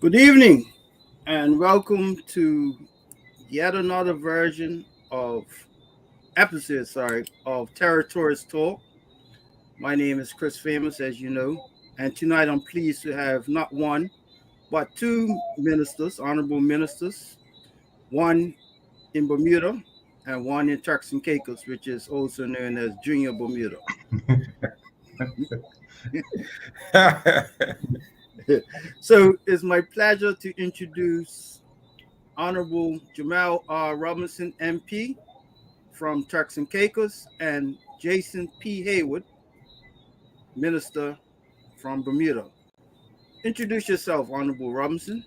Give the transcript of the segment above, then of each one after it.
Good evening and welcome to yet another version of of Territories Talk. My name is Chris Famous, as you know, and tonight I'm pleased to have not one but two ministers, honorable ministers, one in Bermuda and one in Turks and Caicos, which is also known as Junior Bermuda. So it's my pleasure to introduce Honorable Jamell Robinson, MP from Turks and Caicos, and Jason P. Hayward, Minister from Bermuda. Introduce yourself, Honorable Robinson.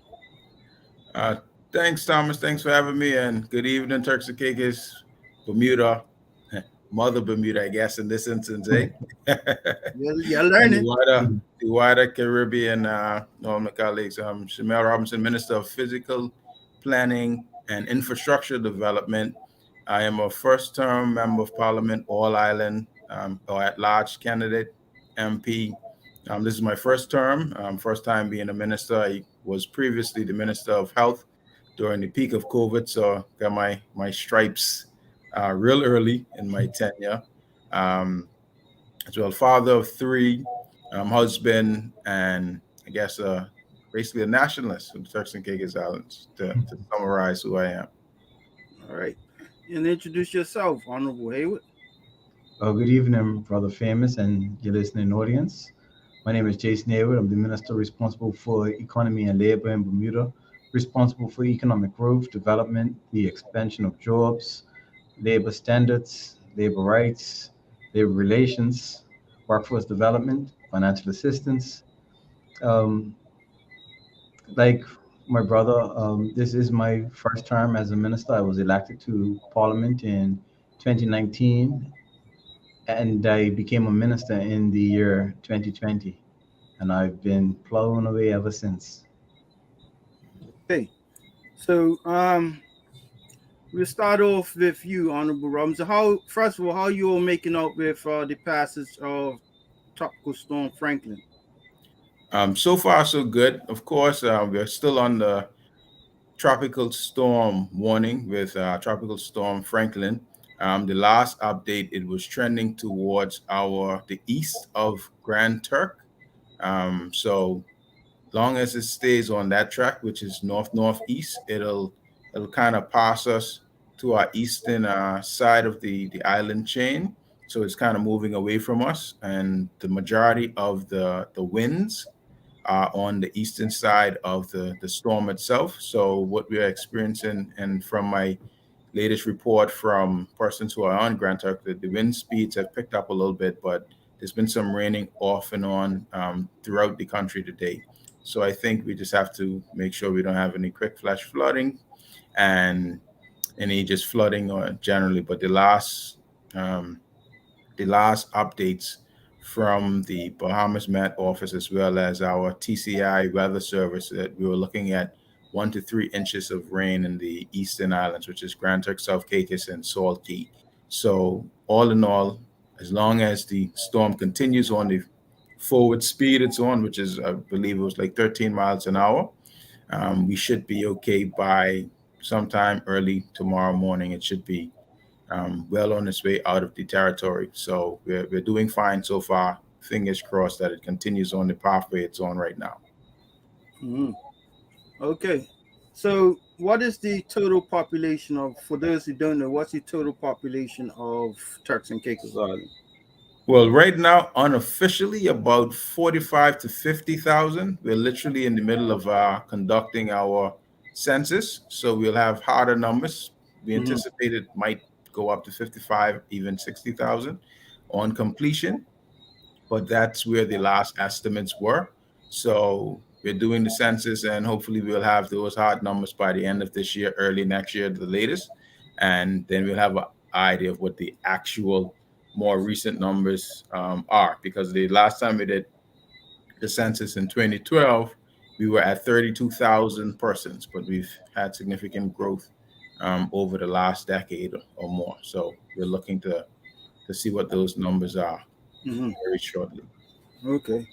Thanks, Thomas. Thanks for having me, and good evening, Turks and Caicos, Bermuda, Mother Bermuda, I guess, in this instance, eh? You're learning. The wider Caribbean, all my colleagues. I'm Jamell Robinson, Minister of Physical Planning and Infrastructure Development. I am a first-term Member of Parliament, All Island, or at-large candidate, MP. This is my first term, first time being a minister. I was previously the Minister of Health during the peak of COVID, so got my stripes real early in my tenure. As well, father of three, husband, and I guess basically a nationalist of the Turks and Caicos Islands, to summarize who I am. All right. And introduce yourself, Honorable Hayward. Good evening, Brother Famous and your listening audience. My name is Jason Hayward. I'm the Minister responsible for Economy and Labor in Bermuda, responsible for economic growth, development, the expansion of jobs, labor standards, labor rights, labor relations, workforce development, financial assistance. Like my brother, this is my first term as a minister. I was elected to Parliament in 2019, and I became a minister in the year 2020, and I've been plowing away ever since. Okay, so we'll start off with you, Honorable Robinson. First of all, how you all making out with the passage of Tropical Storm Franklin? So far, so good. Of course, we're still on the tropical storm warning with Tropical Storm Franklin. The last update, it was trending towards the east of Grand Turk. So long as it stays on that track, which is north-northeast, it'll kind of pass us to our eastern side of the island chain. So it's kind of moving away from us, and the majority of the winds are on the eastern side of the storm itself. So what we are experiencing, and from my latest report from persons who are on Grand Turk, the wind speeds have picked up a little bit, but there's been some raining off and on throughout the country today. So I think we just have to make sure we don't have any quick flash flooding and any just flooding or generally. But um, the last updates from the Bahamas Met Office as well as our TCI weather service that we were looking at 1 to 3 inches of rain in the eastern islands, which is Grand Turks, South Caicos, and Salt Key. So all in all, as long as the storm continues on the forward speed it's on, which is I believe it was like 13 miles an hour, we should be okay by sometime early tomorrow morning. It should be well on its way out of the territory. So we're doing fine so far. Fingers crossed that it continues on the pathway it's on right now. Mhm. Okay. So what is the total population of, for those who don't know, what's the total population of Turks and Caicos Island? Well, right now, unofficially, about 45 to 50,000. We're literally in the middle of conducting our census, so we'll have harder numbers. We Mhm. anticipate it might go up to 55, even 60,000 on completion, but that's where the last estimates were. So we're doing the census, and hopefully we'll have those hard numbers by the end of this year, early next year, the latest, and then we'll have an idea of what the actual more recent numbers are. Because the last time we did the census in 2012, we were at 32,000 persons, but we've had significant growth over the last decade or more. So we're looking to see what those numbers are Mhm. very shortly. Okay.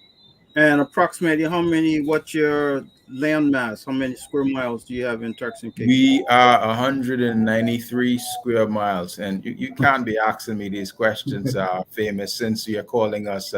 And approximately what's your land mass? How many square miles do you have in Turks and Caicos? We are 193 square miles, and you can't be asking me these questions, famous, since you're calling us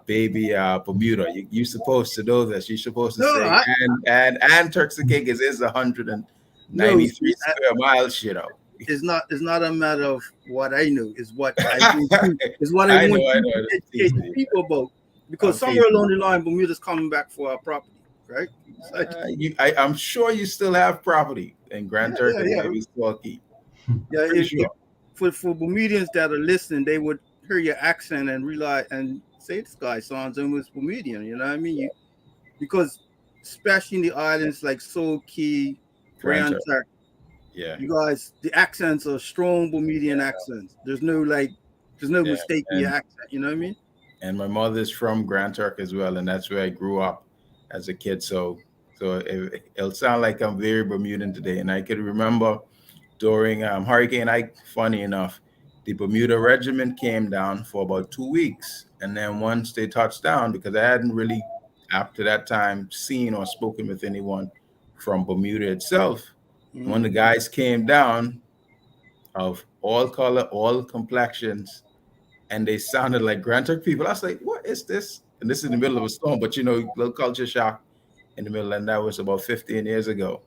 baby Bermuda. You're supposed to know this. You're supposed to No, say, and Turks and Caicos is no, 193 square miles, you know. it's not a matter of what I know, it's what I want you, it's what I I want know, I you know. to I'm educate teasing the you. people about. Because I'm somewhere teasing along you. the line, Bermuda's coming back for our property, right? So, I'm sure you still have property in Grand yeah, Turk yeah, and yeah. maybe Squawky. Yeah, Pretty if sure. for Bermudians that are listening, they would hear your accent and realize and say this guy sounds almost Bermudian. You know what I mean? Because especially in the islands like Soul Key, Grand Grand Turk. Turk, Yeah. you guys, the accents are strong Bermudian accents. There's no Yeah. mistaking your accent. You know what I mean? And my mother's from Grand Turk as well, and that's where I grew up as a kid. So it'll sound like I'm very Bermudan today. And I could remember during Hurricane Ike, funny enough, the Bermuda Regiment came down for about 2 weeks, and then once they touched down, because I hadn't really up to that time seen or spoken with anyone from Bermuda itself, when the guys came down of all color, all complexions, and they sounded like Grand Turk people. I was like, what is this? And this is in the middle of a storm, but little culture shock in the middle. And that was about 15 years ago,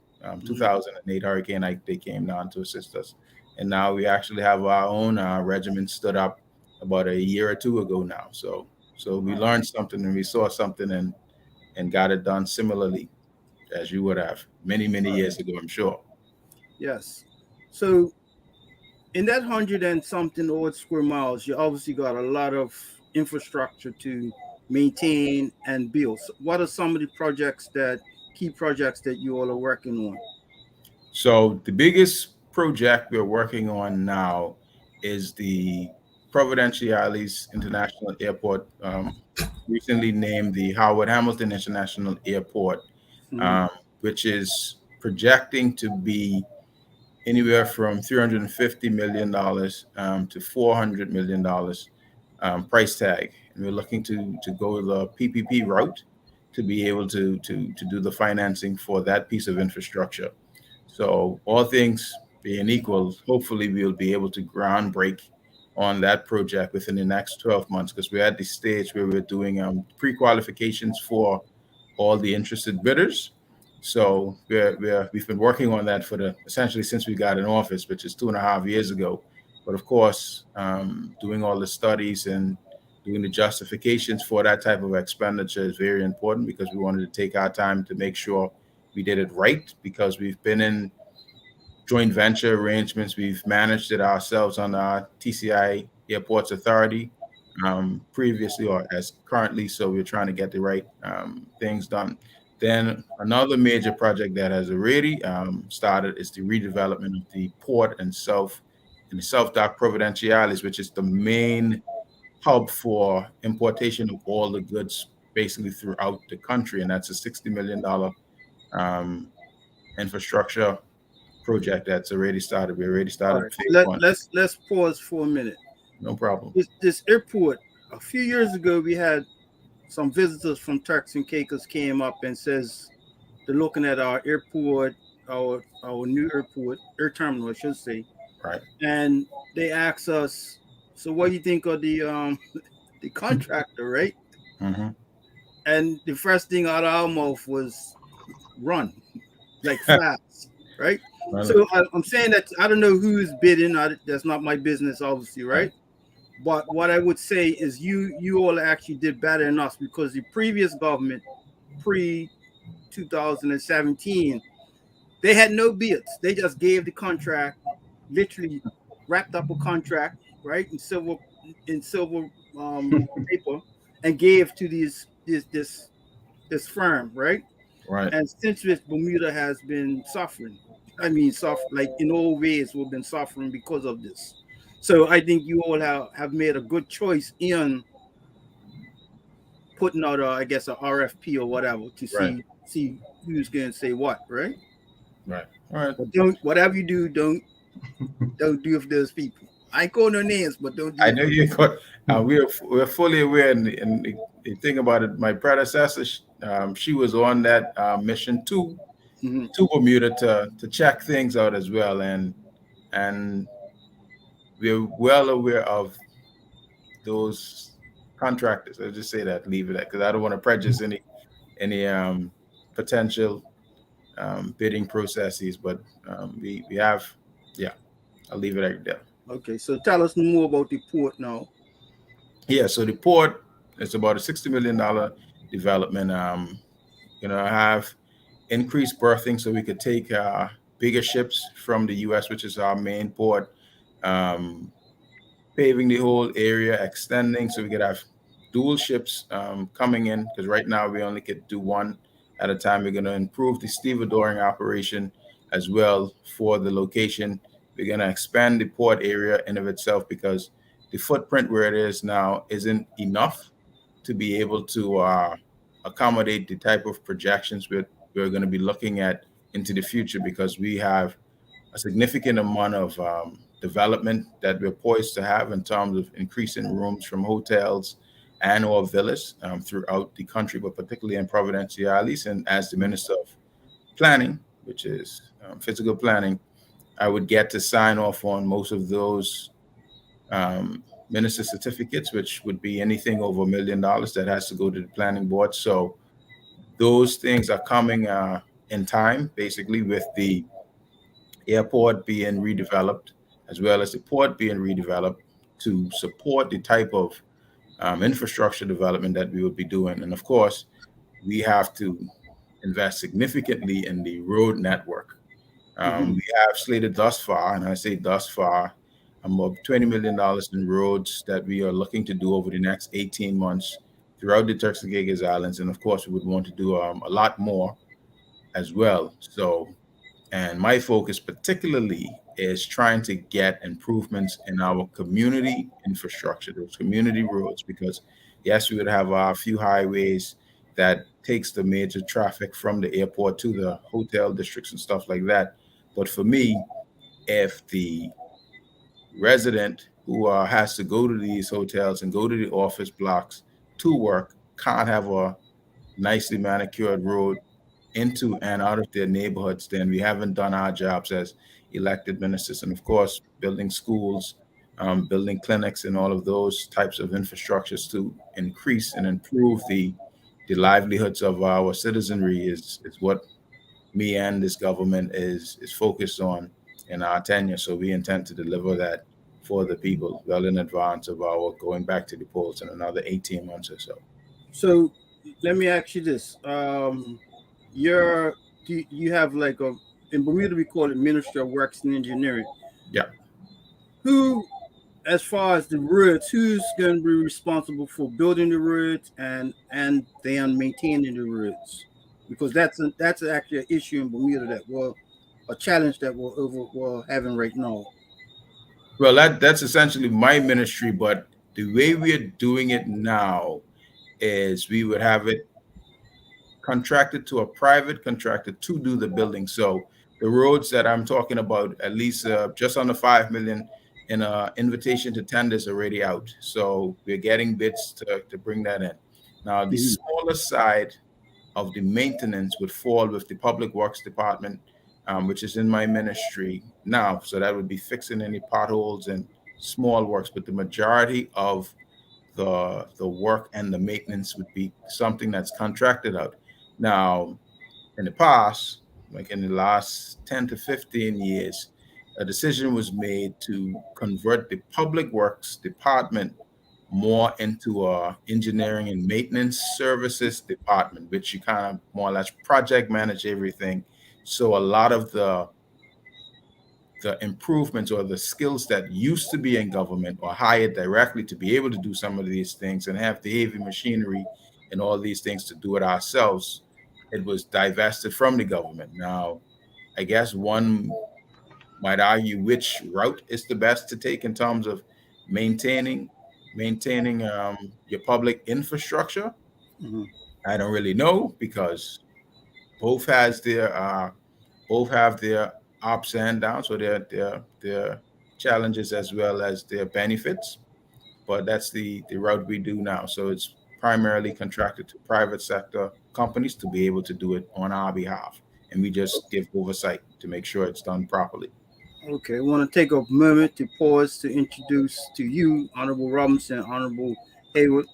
2008 Hurricane Ike, they came down to assist us. And now we actually have our own regiment stood up about a year or two ago now. So we learned something and we saw something and got it done similarly as you would have many, many years ago, I'm sure. Yes. So in that 100 and something odd square miles, you obviously got a lot of infrastructure to maintain and build. So what are some of the key projects that you all are working on? So the biggest project we're working on now is the Providenciales International Airport, recently named the Howard Hamilton International Airport, Mhm. um, which is projecting to be anywhere from $350 million to $400 million price tag. And we're looking to go the PPP route to be able to do the financing for that piece of infrastructure. So all things being equal, hopefully we'll be able to ground break on that project within the next 12 months because we're at the stage where we're doing pre-qualifications for all the interested bidders. So we've been working on that for essentially since we got in office, which is 2.5 years ago. But of course, doing all the studies and doing the justifications for that type of expenditure is very important because we wanted to take our time to make sure we did it right because we've been in joint venture arrangements. We've managed it ourselves on our TCI Airports Authority. previously or as currently. So we're trying to get the right things done. Then another major project that has already started is the redevelopment of the port in the South Dock Providenciales, which is the main hub for importation of all the goods basically throughout the country. And that's a $60 million infrastructure project that's already started. We already All started right. phase one. Let's pause for a minute. No problem. This airport, a few years ago, we had some visitors from Turks and Caicos came up and says they're looking at our airport, our new air terminal, I should say. Right. And they asked us, so what do you think of the the contractor, right? Mm-hmm. And the first thing out of our mouth was run, like fast, right? Right. So I'm saying that I don't know who's bidding. That's not my business, obviously, right? But what I would say is you all actually did better than us, because the previous government, pre 2017, they had no bids. They just gave the contract, literally wrapped up a contract, right, in silver paper, and gave to this firm, right? Right. And since this, Bermuda has been suffering. I mean, like in all ways, we've been suffering because of this. So I think you all have made a good choice in putting out, I guess, a RFP or whatever to Right. see who's going to say what, right? Right. All right. But whatever you do, don't do it for those people. I ain't calling no names, but don't do I it. know you got. We're fully aware, and the thing about it, my predecessor, she was on that mission to Bermuda to check things out as well, and we're well aware of those contractors. I'll just say that, leave it at, because I don't want to prejudice any potential bidding processes, but we have, yeah, I'll leave it at that. Okay, so tell us more about the port now. Yeah, so the port is about a $60 million development. Have increased berthing so we could take bigger ships from the U.S., which is our main port, paving the whole area, extending so we could have dual ships coming in, because right now we only could do one at a time. We're going to improve the stevedoring operation as well for the location. We're going to expand the port area in of itself, because the footprint where it is now isn't enough to be able to accommodate the type of projections we're going to be looking at into the future, because we have a significant amount of development that we're poised to have in terms of increasing rooms from hotels and or villas throughout the country, but particularly in Providenciales. And as the Minister of Planning, which is physical planning, I would get to sign off on most of those minister certificates, which would be anything over $1 million that has to go to the planning board. So those things are coming in time, basically, with the airport being redeveloped, as well as the port being redeveloped to support the type of infrastructure development that we would be doing. And of course, we have to invest significantly in the road network. We have slated thus far, and I say thus far, about $20 million in roads that we are looking to do over the next 18 months throughout the Turks and Caicos Islands. And of course, we would want to do a lot more as well. So, and my focus particularly is trying to get improvements in our community infrastructure, those community roads, because yes, we would have a few highways that takes the major traffic from the airport to the hotel districts and stuff like that. But for me, if the resident who has to go to these hotels and go to the office blocks to work can't have a nicely manicured road into and out of their neighborhoods, then we haven't done our jobs as elected ministers. And of course, building schools, building clinics, and all of those types of infrastructures to increase and improve the livelihoods of our citizenry is what me and this government is focused on in our tenure. So we intend to deliver that for the people well in advance of our going back to the polls in another 18 months or so. So let me ask you this. You have like in Bermuda we call it Ministry of Works and Engineering. Yeah. Who as far as the roads, who's going to be responsible for building the roads and then maintaining the roads? Because that's actually an issue in Bermuda that we're a challenge that we're having right now. Well, that's essentially my ministry, but the way we are doing it now is we would have it contracted to a private contractor to do the building. So the roads that I'm talking about, at least just under 5 million in invitation to tenders already out. So we're getting bids to bring that in. Now, the smaller side of the maintenance would fall with the Public Works Department, which is in my ministry now. So that would be fixing any potholes and small works. But the majority of the work and the maintenance would be something that's contracted out. Now, in the past, like in the last 10 to 15 years, a decision was made to convert the Public Works Department more into a engineering and maintenance services department, which you kind of more or less project manage everything. So a lot of the improvements or the skills that used to be in government are hired directly to be able to do some of these things and have the heavy machinery and all these things to do it ourselves. It was divested from the government. Now, I guess one might argue which route is the best to take in terms of maintaining your public infrastructure. Mm-hmm. I don't really know because both have their ups and downs, so their challenges as well as their benefits. But that's the route we do now. So it's primarily contracted to private sector companies to be able to do it on our behalf, and we just give oversight to make sure it's done properly. Okay, I want to take a moment to pause to introduce to you, Honorable Robinson, Honorable Hayward,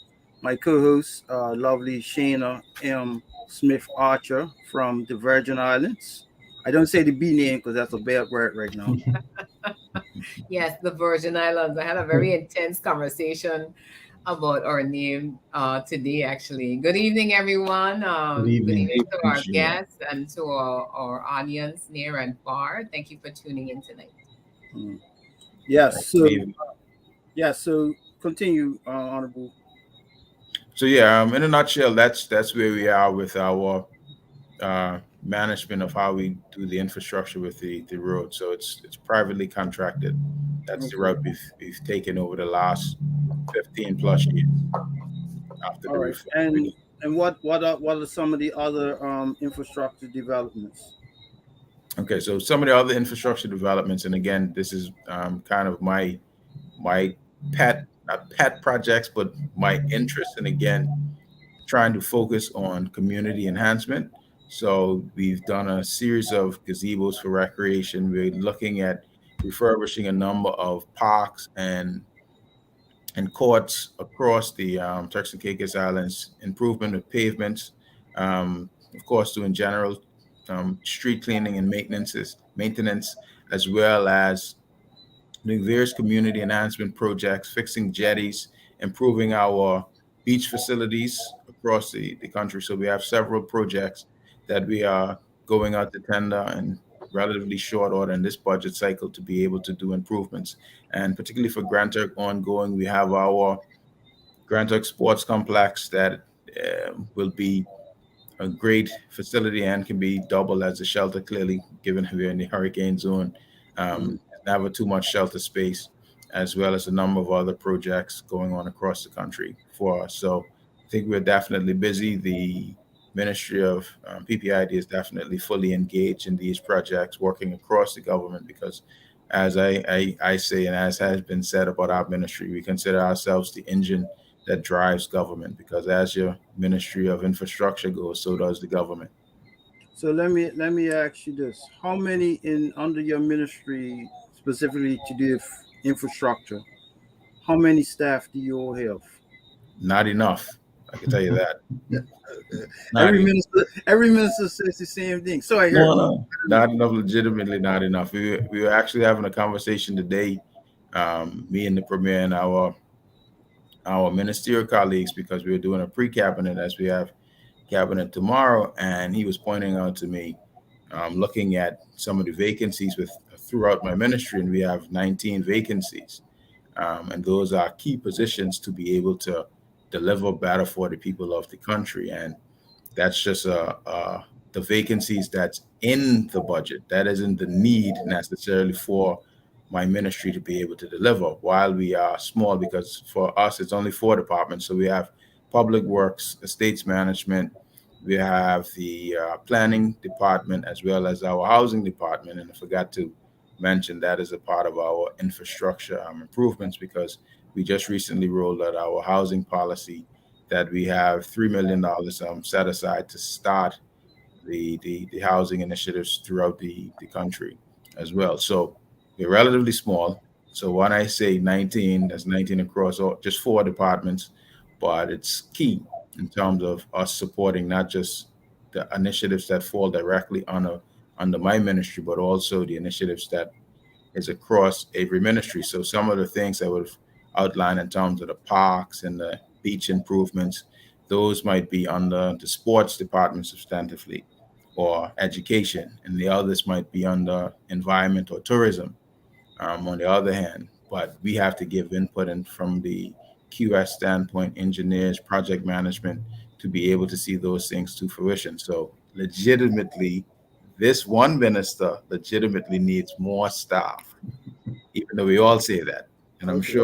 my co-host, lovely Shaina M. Smith Archer from the Virgin Islands. I don't say the B name because that's a bad word right now. Yes, the Virgin Islands. I had a very intense conversation about our name today, actually. Good evening, everyone. Good evening. Good evening to our guests and to our audience near and far. Thank you for tuning in tonight. Yes. So continue, Honorable. So yeah, in a nutshell, that's where we are with our management of how we do the infrastructure with the road. So it's privately contracted. That's the route we've taken over the last 15 plus years after the reform. And what are some of the other infrastructure developments? Okay, so some of the other infrastructure developments, and again, this is kind of my not pet projects, but my interest, and again, trying to focus on community enhancement. So we've done a series of gazebos for recreation. We're looking at refurbishing a number of parks and courts across the Turks and Caicos Islands, improvement of pavements, of course, doing general street cleaning and maintenance, as well as doing various community enhancement projects, fixing jetties, improving our beach facilities across the country. So we have several projects that we are going out to tender in relatively short order in this budget cycle to be able to do improvements. And particularly for Grand Turk ongoing, we have our Grand Turk Sports Complex that will be a great facility and can be doubled as a shelter, clearly, given we're in the hurricane zone. Never too much shelter space, as well as a number of other projects going on across the country for us. So I think we're definitely busy. The Ministry of PPID is definitely fully engaged in these projects, working across the government, because as I say, and as has been said about our ministry, we consider ourselves the engine that drives government, because as your Ministry of Infrastructure goes, so does the government. So let me ask you this: how many under your ministry, specifically to do infrastructure, how many staff do you all have? Not enough, I can tell you that. Every minister says the same thing. So I hear no, not enough. Legitimately, not enough. We were actually having a conversation today, me and the premier and our ministerial colleagues, because we were doing a pre-cabinet as we have cabinet tomorrow, and he was pointing out to me, looking at some of the vacancies throughout my ministry, and we have 19 vacancies. And those are key positions to be able to deliver better for the people of the country. And that's just the vacancies that's in the budget. That isn't the need necessarily for my ministry to be able to deliver. While we are small, because for us it's only 4 departments. So we have public works, estates management, we have the planning department, as well as our housing department. And I forgot to mention that is a part of our infrastructure improvements, because we just recently rolled out our housing policy that we have $3 million set aside to start the housing initiatives throughout the country as well. So we're relatively small. So when I say 19, that's 19 across just 4 departments, but it's key in terms of us supporting not just the initiatives that fall directly under my ministry, but also the initiatives that is across every ministry. So some of the things I would outline in terms of the parks and the beach improvements, those might be under the sports department substantively, or education, and the others might be under environment or tourism, on the other hand. But we have to give input, and from the QS standpoint, engineers, project management, to be able to see those things to fruition. So legitimately, this one minister legitimately needs more staff, even though we all say that. And Okay.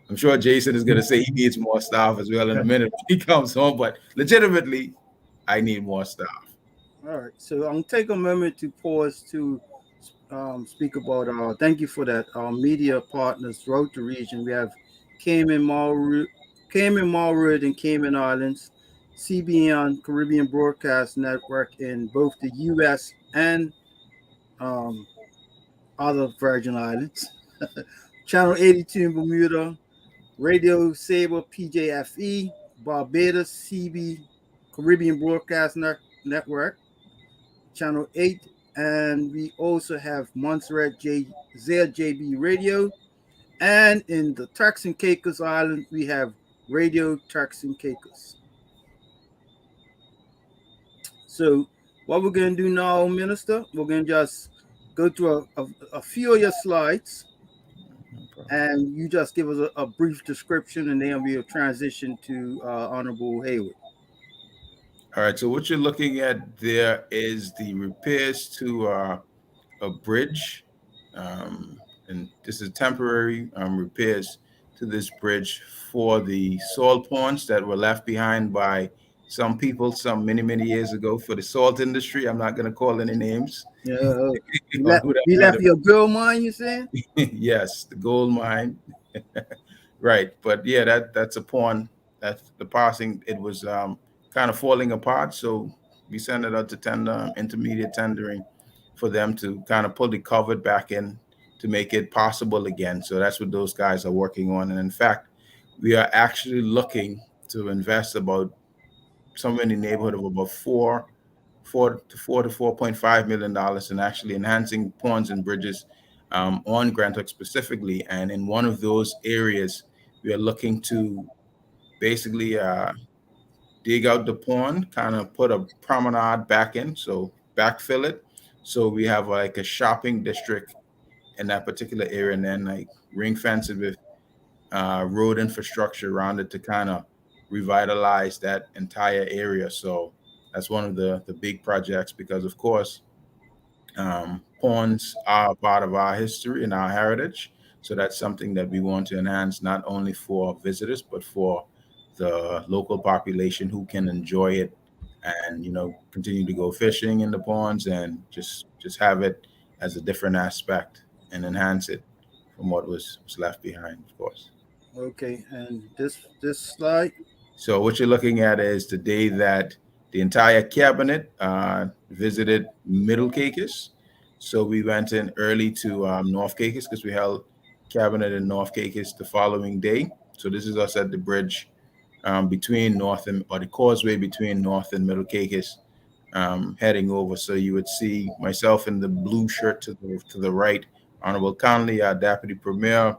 I'm sure Jason is going to say he needs more staff as well in a minute when he comes home. But legitimately, I need more staff. All right. So I'll take a moment to pause to speak about thank you for that. Our media partners throughout the region. We have Cayman, Marl, and Cayman Islands, CBN Caribbean Broadcast Network in both the U.S. and um, other Virgin Islands, Channel 82 in Bermuda, Radio Saba PJFE, Barbados CB Caribbean Broadcast Network, Channel 8, and we also have Montserrat ZJB Radio. And in the Turks and Caicos Island, we have Radio Turks and Caicos. So what we're going to do now, Minister, we're going to just go through a few of your slides, and you just give us a brief description, and then we'll transition to Honorable Hayward. All right. So what you're looking at there is the repairs to a bridge, and this is temporary repairs to this bridge for the soil ponds that were left behind by some people some many years ago for the salt industry. I'm not going to call any names. Yeah, you left your gold mine, you saying? Yes, the gold mine. Right. But yeah, that's a pond. That's the passing. It was kind of falling apart. So we sent it out to tender, intermediate tendering, for them to kind of pull the cover back in to make it possible again. So that's what those guys are working on. And in fact, we are actually looking to invest about somewhere in the neighborhood of about four to $4.5 million in actually enhancing ponds and bridges on Grand Turks specifically. And in one of those areas, we are looking to basically dig out the pond, kind of put a promenade back in, so backfill it. So we have like a shopping district in that particular area, and then like ring fence it with road infrastructure around it to kind of revitalize that entire area. So that's one of the big projects, because of course ponds are a part of our history and our heritage. So that's something that we want to enhance, not only for visitors, but for the local population who can enjoy it and, continue to go fishing in the ponds and just have it as a different aspect and enhance it from what was left behind, of course. Okay, and this slide. So what you're looking at is the day that the entire cabinet visited Middle Caicos. So we went in early to North Caicos because we held cabinet in North Caicos the following day. So this is us at the bridge between North or the causeway between North and Middle Caicos, heading over. So you would see myself in the blue shirt to the right, Honorable Conley, our Deputy Premier,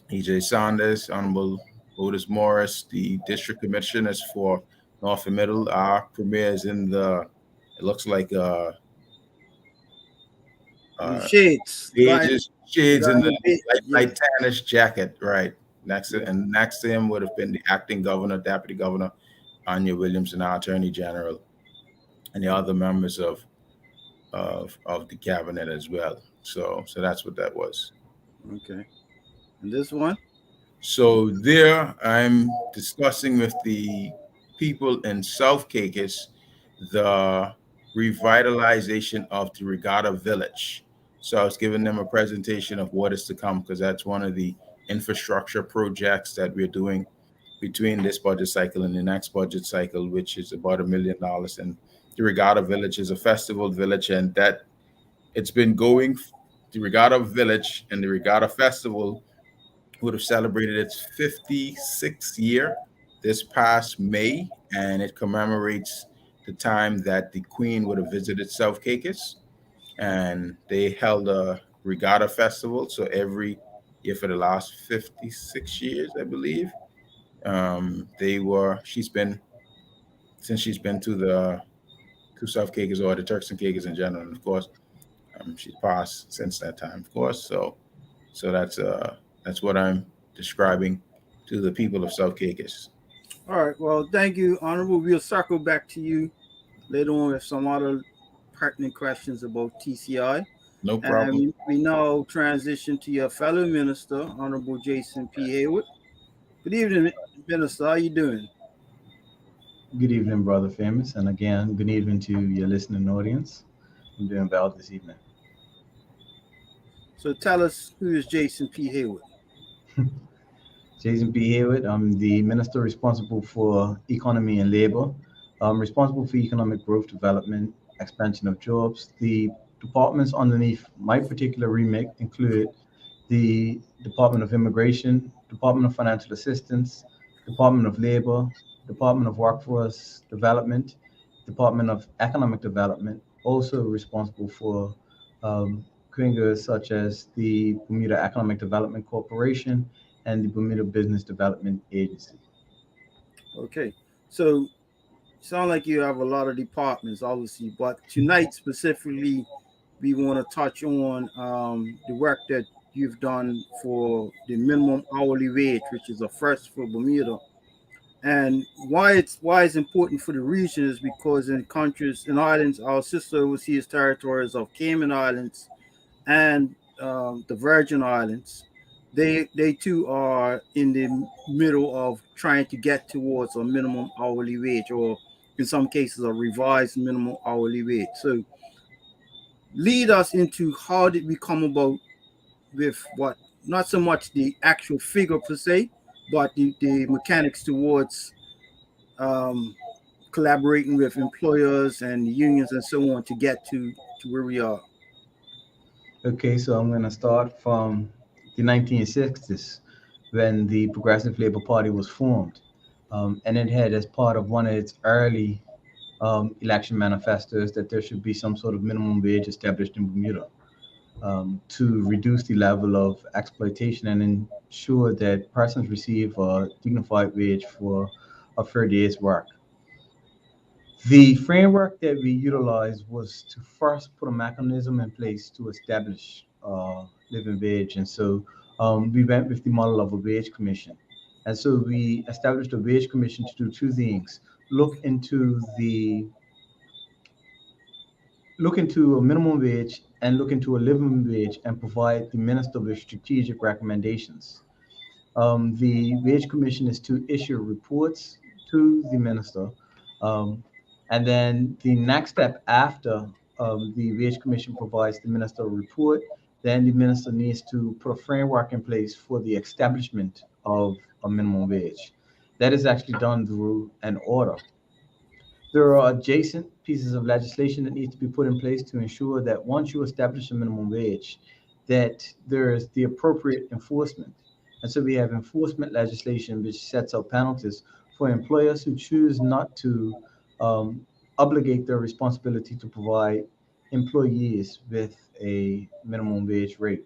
E.J. Saunders, Honorable Otis Morris, the District Commissioners for North and Middle. Our Premier is in it looks like Shades. Shades in the Yeah. light tannish jacket, right? Next to him would have been the acting governor, deputy governor, Anya Williams, and our attorney general, and the other members of the cabinet as well. So that's what that was. Okay. And this one? So there, I'm discussing with the people in South Caicos the revitalization of the Regatta Village. So I was giving them a presentation of what is to come, because that's one of the infrastructure projects that we're doing between this budget cycle and the next budget cycle, which is about $1 million. And the Regatta Village is a festival village, and that it's been going. The Regatta Village and the Regatta Festival would have celebrated its 56th year this past May, and it commemorates the time that the Queen would have visited South Caicos, and they held a regatta festival. So every year for the last 56 years, I believe, she's been to South Caicos, or the Turks and Caicos in general, and of course, she's passed since that time, of course. So that's what I'm describing to the people of South Caicos. All right. Well, thank you, Honorable. We'll circle back to you later on with some other pertinent questions about TCI. No problem. And we now transition to your fellow minister, Honorable Jason P. Hayward. Good evening, Minister. How you doing? Good evening, Brother Famous. And again, good evening to your listening audience. I'm doing well this evening. So tell us, who is Jason P. Hayward? Jason P. Hayward. I'm the minister responsible for economy and labor. I'm responsible for economic growth, development, expansion of jobs. The departments underneath my particular remit include the Department of Immigration, Department of Financial Assistance, Department of Labor, Department of Workforce Development, Department of Economic Development, also responsible for CRINGAs such as the Bermuda Economic Development Corporation and the Bermuda Business Development Agency. Okay, so sound like you have a lot of departments, obviously, but tonight specifically, we want to touch on the work that you've done for the minimum hourly wage, which is a first for Bermuda. And why it's important for the region is because in islands, our sister overseas territories of Cayman Islands and the Virgin Islands, they too are in the middle of trying to get towards a minimum hourly wage, or in some cases a revised minimum hourly wage. So lead us into how did we come about with what, not so much the actual figure per se, but the mechanics towards collaborating with employers and unions and so on to get to where we are. Okay, so I'm going to start from the 1960s when the Progressive Labor Party was formed. And it had as part of one of its early election manifestos that there should be some sort of minimum wage established in Bermuda to reduce the level of exploitation and ensure that persons receive a dignified wage for a fair day's work. The framework that we utilized was to first put a mechanism in place to establish living wage. And so we went with the model of a wage commission. And so we established a wage commission to do two things: look into a minimum wage and look into a living wage and provide the minister with strategic recommendations. The wage commission is to issue reports to the minister. And then the next step after the wage commission provides the minister a report, then the minister needs to put a framework in place for the establishment of a minimum wage. That is actually done through an order. There are adjacent pieces of legislation that need to be put in place to ensure that once you establish a minimum wage, that there is the appropriate enforcement. And so we have enforcement legislation which sets out penalties for employers who choose not to obligate their responsibility to provide employees with a minimum wage rate.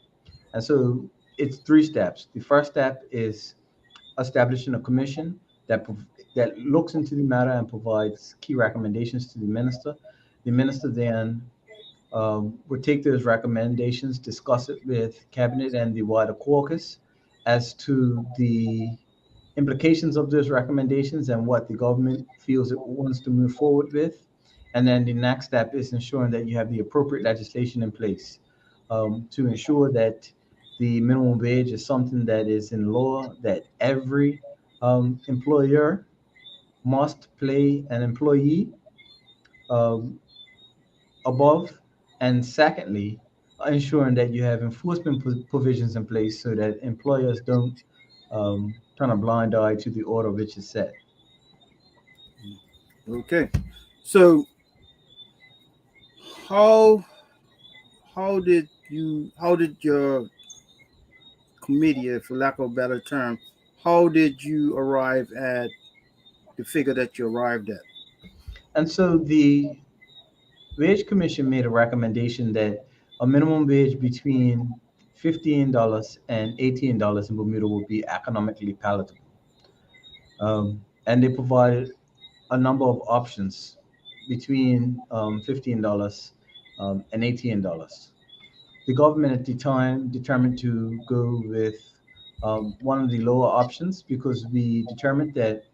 And so it's three steps. The first step is establishing a commission that looks into the matter and provides key recommendations to the minister. The minister then We'll take those recommendations, discuss it with cabinet and the wider caucus as to the implications of those recommendations and what the government feels it wants to move forward with. And then the next step is ensuring that you have the appropriate legislation in place to ensure that the minimum wage is something that is in law, that every employer must pay an employee um, above. And secondly, ensuring that you have enforcement provisions in place so that employers don't turn a blind eye to the order which is set. Okay. So how how did your committee, for lack of a better term, how did you arrive at the figure that you arrived at? And so the Wage Commission made a recommendation that a minimum wage between $15 and $18 in Bermuda would be economically palatable. And they provided a number of options between $15 and $18. The government at the time determined to go with one of the lower options because we determined that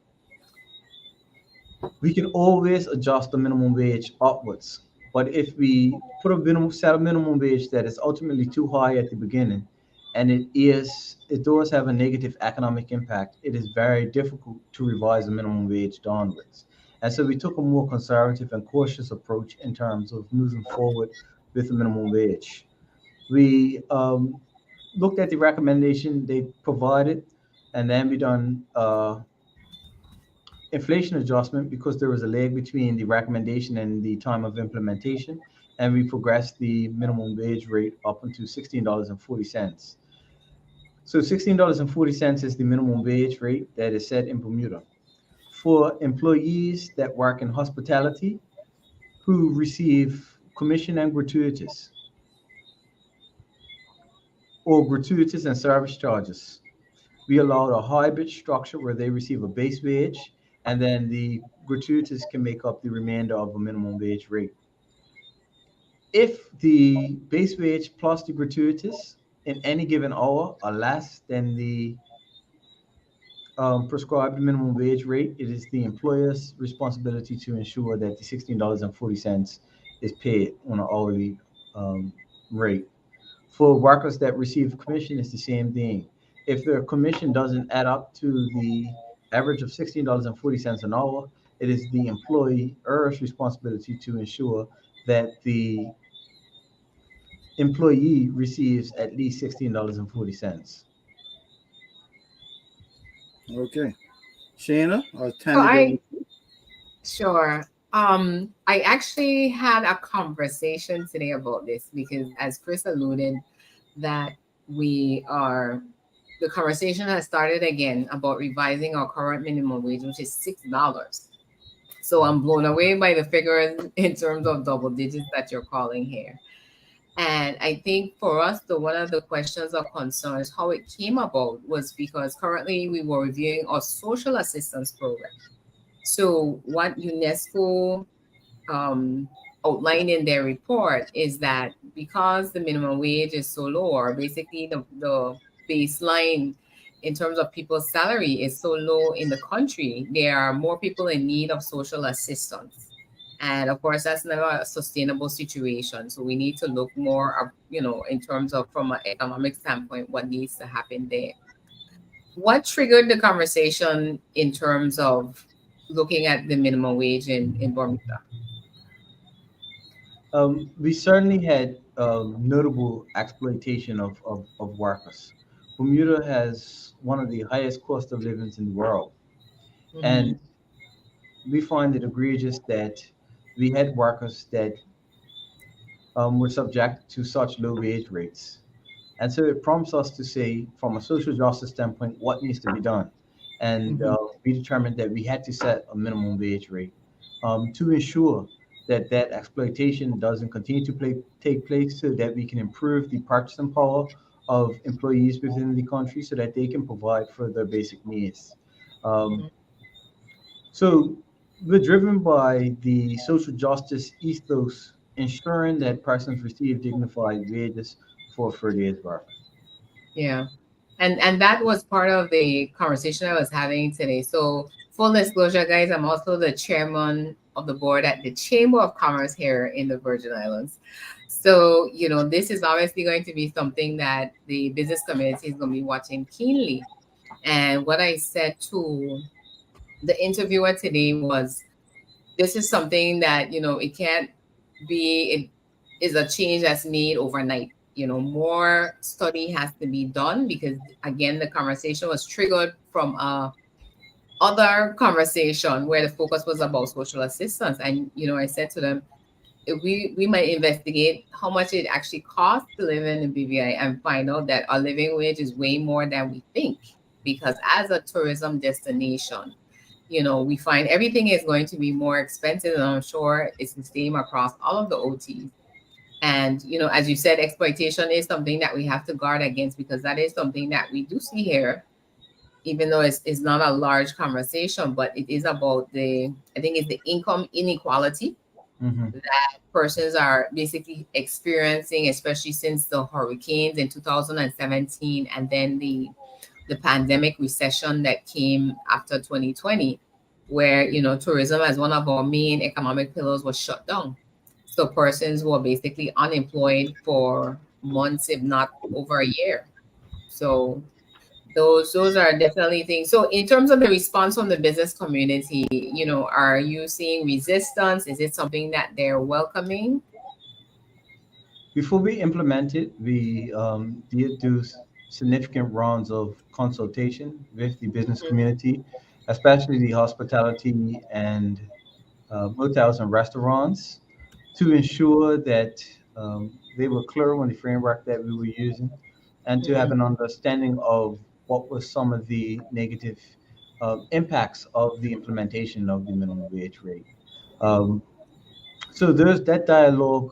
we can always adjust the minimum wage upwards. But if we put a minimum set a minimum wage that is ultimately too high at the beginning, and it does have a negative economic impact, it is very difficult to revise the minimum wage downwards. And so we took a more conservative and cautious approach in terms of moving forward with the minimum wage. We looked at the recommendation they provided, and then we done inflation adjustment because there was a lag between the recommendation and the time of implementation, and we progressed the minimum wage rate up into $16.40. So $16.40 is the minimum wage rate that is set in Bermuda. For employees that work in hospitality who receive commission and gratuitous, or gratuitous and service charges, we allowed a hybrid structure where they receive a base wage and then the gratuitous can make up the remainder of a minimum wage rate. If the base wage plus the gratuitous in any given hour are less than the prescribed minimum wage rate, it is the employer's responsibility to ensure that the $16.40 is paid on an hourly rate. For workers that receive commission, it's the same thing. If their commission doesn't add up to the average of $16.40 an hour, it is the employer's responsibility to ensure that the employee receives at least $16.40. Okay. Shaina, or So Tanya? sure. I actually had a conversation today about this because, as Chris alluded, that the conversation has started again about revising our current minimum wage, which is $6. So I'm blown away by the figures in terms of double digits that you're calling here. And I think for us, one of the questions or concerns, how it came about was because currently we were reviewing our social assistance program. So what UNESCO outlined in their report is that because the minimum wage is so low, or basically the baseline in terms of people's salary is so low in the country, there are more people in need of social assistance. And of course, that's never a sustainable situation. So we need to look more, in terms of from an economic standpoint, what needs to happen there. What triggered the conversation in terms of looking at the minimum wage in Bermuda? We certainly had notable exploitation of workers. Bermuda has one of the highest cost of living in the world. Mm-hmm. And we find it egregious that we had workers that were subject to such low wage rates. And so it prompts us to say, from a social justice standpoint, what needs to be done. And we determined that we had to set a minimum wage rate to ensure that exploitation doesn't continue to take place, so that we can improve the purchasing power of employees within the country so that they can provide for their basic needs. So we're driven by the social justice ethos ensuring that persons receive dignified wages before 30 days birth. Yeah. And that was part of the conversation I was having today. So full disclosure, guys, I'm also the chairman of the board at the Chamber of Commerce here in the Virgin Islands. So, this is obviously going to be something that the business community is going to be watching keenly. And what I said to the interviewer today was, this is something that, it can't be, it is a change that's made overnight. More study has to be done because, again, the conversation was triggered from other conversation where the focus was about social assistance. And, I said to them, if we might investigate how much it actually costs to live in the BVI and find out that our living wage is way more than we think. Because as a tourism destination, we find everything is going to be more expensive, and I'm sure it's the same across all of the OTs. And, as you said, exploitation is something that we have to guard against, because that is something that we do see here, even though it's not a large conversation, but it is about I think it's the income inequality that persons are basically experiencing, especially since the hurricanes in 2017 and then the pandemic recession that came after 2020, where, tourism as one of our main economic pillars was shut down. So persons were basically unemployed for months, if not over a year. So those are definitely things. So in terms of the response from the business community, are you seeing resistance? Is it something that they're welcoming? Before we implement it, we did do significant rounds of consultation with the business community, especially the hospitality and hotels and restaurants, to ensure that they were clear on the framework that we were using, and to have an understanding of what was some of the negative impacts of the implementation of the minimum wage rate. So there's that dialogue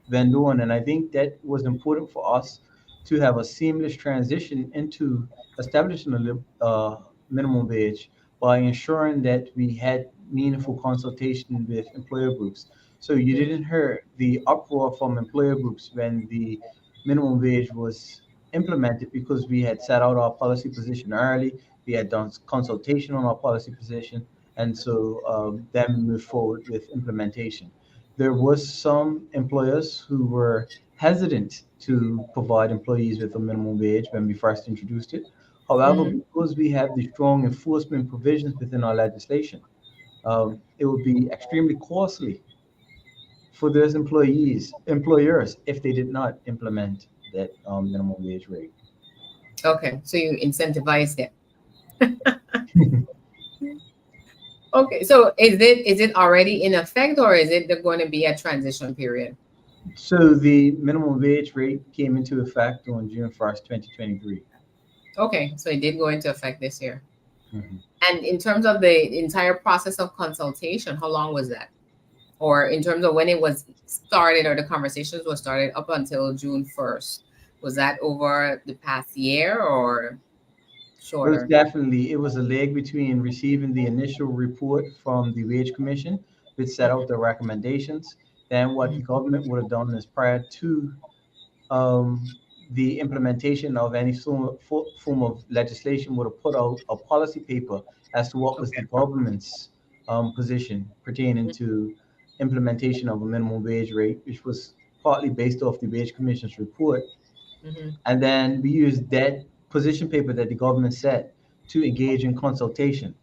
been doing, and I think that was important for us to have a seamless transition into establishing a minimum wage by ensuring that we had meaningful consultation with employer groups. So you didn't hear the uproar from employer groups when the minimum wage was implemented, because we had set out our policy position early, we had done consultation on our policy position, and so then we moved forward with implementation. There was some employers who were hesitant to provide employees with a minimum wage when we first introduced it. However, because we have the strong enforcement provisions within our legislation, it would be extremely costly for those employers, if they did not implement that minimum wage rate. Okay, so you incentivize them. Okay, so is it already in effect, or is it going to be a transition period? So the minimum wage rate came into effect on June 1st, 2023. Okay, so it did go into effect this year. And in terms of the entire process of consultation, how long was that? Or in terms of when it was started, or the conversations were started up until June 1st, was that over the past year or shorter? It was a leg between receiving the initial report from the Wage Commission, which set out the recommendations. Then what the government would have done is, prior to the implementation of any form of legislation, would have put out a policy paper as to what was the government's position pertaining to implementation of a minimum wage rate, which was partly based off the Wage Commission's report. And then we used that position paper that the government set to engage in consultation.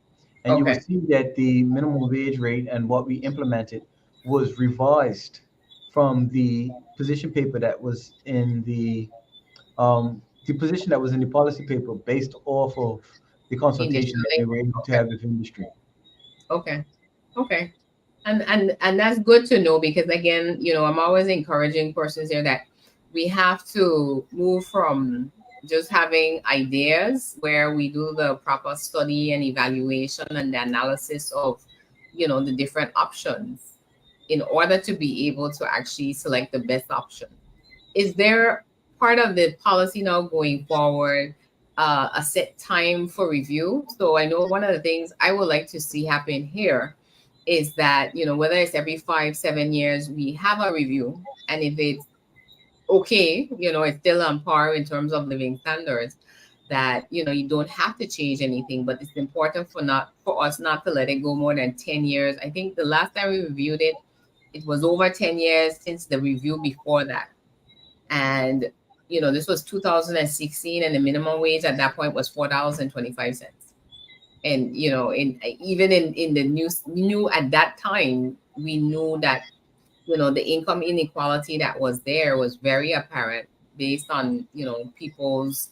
And you will see that the minimum wage rate and what we implemented was revised from the position paper that was in the position that was in the policy paper, based off of the consultation that we were able to have with industry. Okay. And that's good to know, because again, I'm always encouraging persons here that we have to move from just having ideas where we do the proper study and evaluation and the analysis of, the different options in order to be able to actually select the best option. Is there part of the policy now going forward a set time for review? So I know one of the things I would like to see happen here is that, whether it's every 5-7 years, we have a review. And if it's okay, it's still on par in terms of living standards, that, you don't have to change anything, but it's important for us not to let it go more than 10 years. I think the last time we reviewed it, it was over 10 years since the review before that. And, this was 2016, and the minimum wage at that point was $4.25. And, even in the new at that time, we knew that, the income inequality that was there was very apparent based on, people's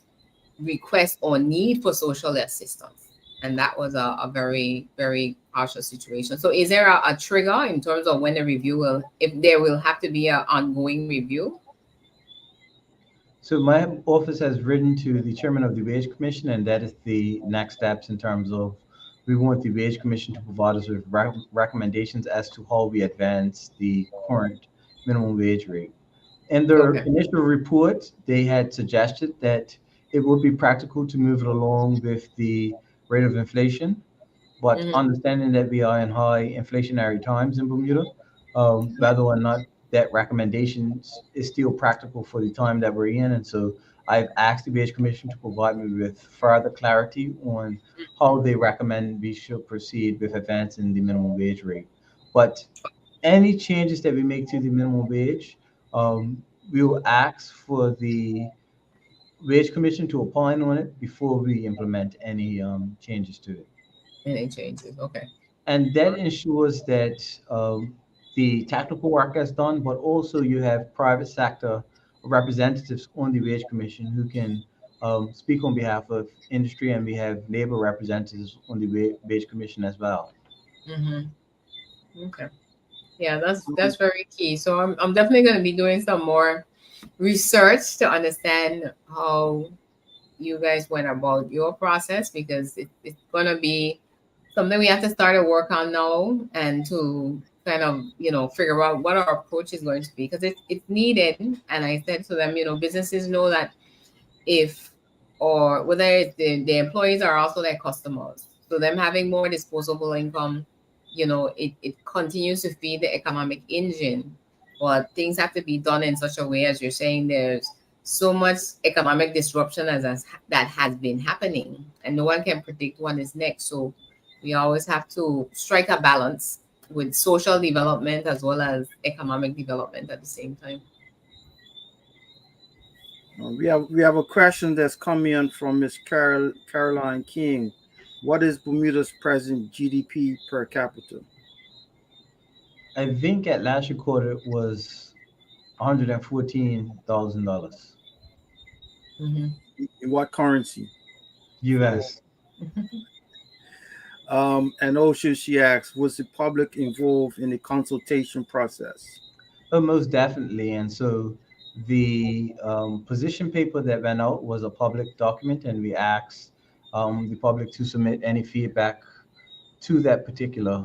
request or need for social assistance. And that was a very, very partial situation. So is there a trigger in terms of when the review if there will have to be an ongoing review? So my office has written to the chairman of the Wage Commission, and that is the next steps in terms of we want the Wage Commission to provide us with recommendations as to how we advance the current minimum wage rate. In their initial report, they had suggested that it would be practical to move it along with the rate of inflation, but understanding that we are in high inflationary times in Bermuda, whether or not that recommendation is still practical for the time that we're in. And so I've asked the Wage Commission to provide me with further clarity on how they recommend we should proceed with advancing the minimum wage rate. But any changes that we make to the minimum wage, we will ask for the Wage Commission to opine on it before we implement any changes to it. Any changes, okay. And that ensures that the technical work is done, but also you have private sector representatives on the Wage Commission who can speak on behalf of industry, and we have labor representatives on the Wage Commission as well. Okay. Yeah, that's very key. So I'm definitely going to be doing some more research to understand how you guys went about your process, because it's going to be something we have to start to work on now, and to kind of, figure out what our approach is going to be, because it's needed. And I said to them, businesses know that whether it's the employees are also their customers. So them having more disposable income, it continues to feed the economic engine. But things have to be done in such a way, as you're saying, there's so much economic disruption that has been happening, and no one can predict what is next. So we always have to strike a balance with social development as well as economic development at the same time. We have a question that's coming in from Miss Caroline King. What is Bermuda's present GDP per capita? I think at last record it was $114,000. In what currency? US. And also she asks, was the public involved in the consultation process? Oh, most definitely. And so the position paper that went out was a public document, and we asked the public to submit any feedback to that particular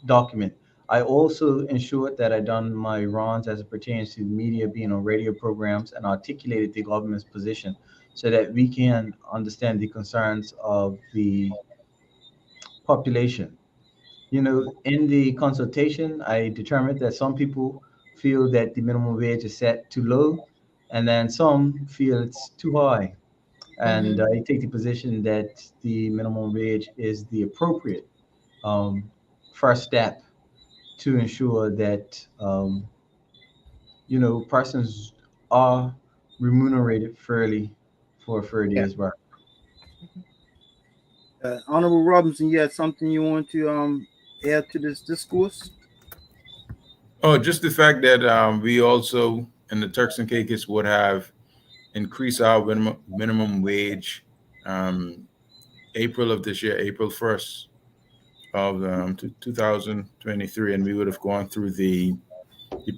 document. I also ensured that I done my runs as it pertains to the media, being on radio programs, and articulated the government's position so that we can understand the concerns of the population. In the consultation, I determined that some people feel that the minimum wage is set too low, and then some feel it's too high. And I take the position that the minimum wage is the appropriate first step to ensure that persons are remunerated fairly for a fair day's work. Honorable Robinson, you had something you want to add to this discourse? Oh, just the fact that we also in the Turks and Caicos would have increased our minimum wage April of this year, April 1st of 2023, and we would have gone through the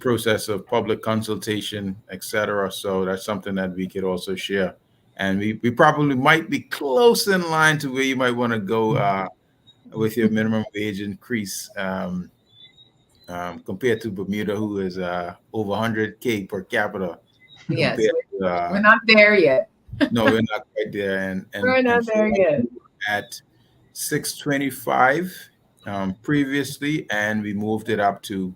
process of public consultation, etc. So that's something that we could also share. And we probably might be close in line to where you might want to go with your minimum wage increase compared to Bermuda, who is over 100K per capita. Yes, we're not there yet. No, we're not quite there. And we're not there yet. At 625 previously, and we moved it up to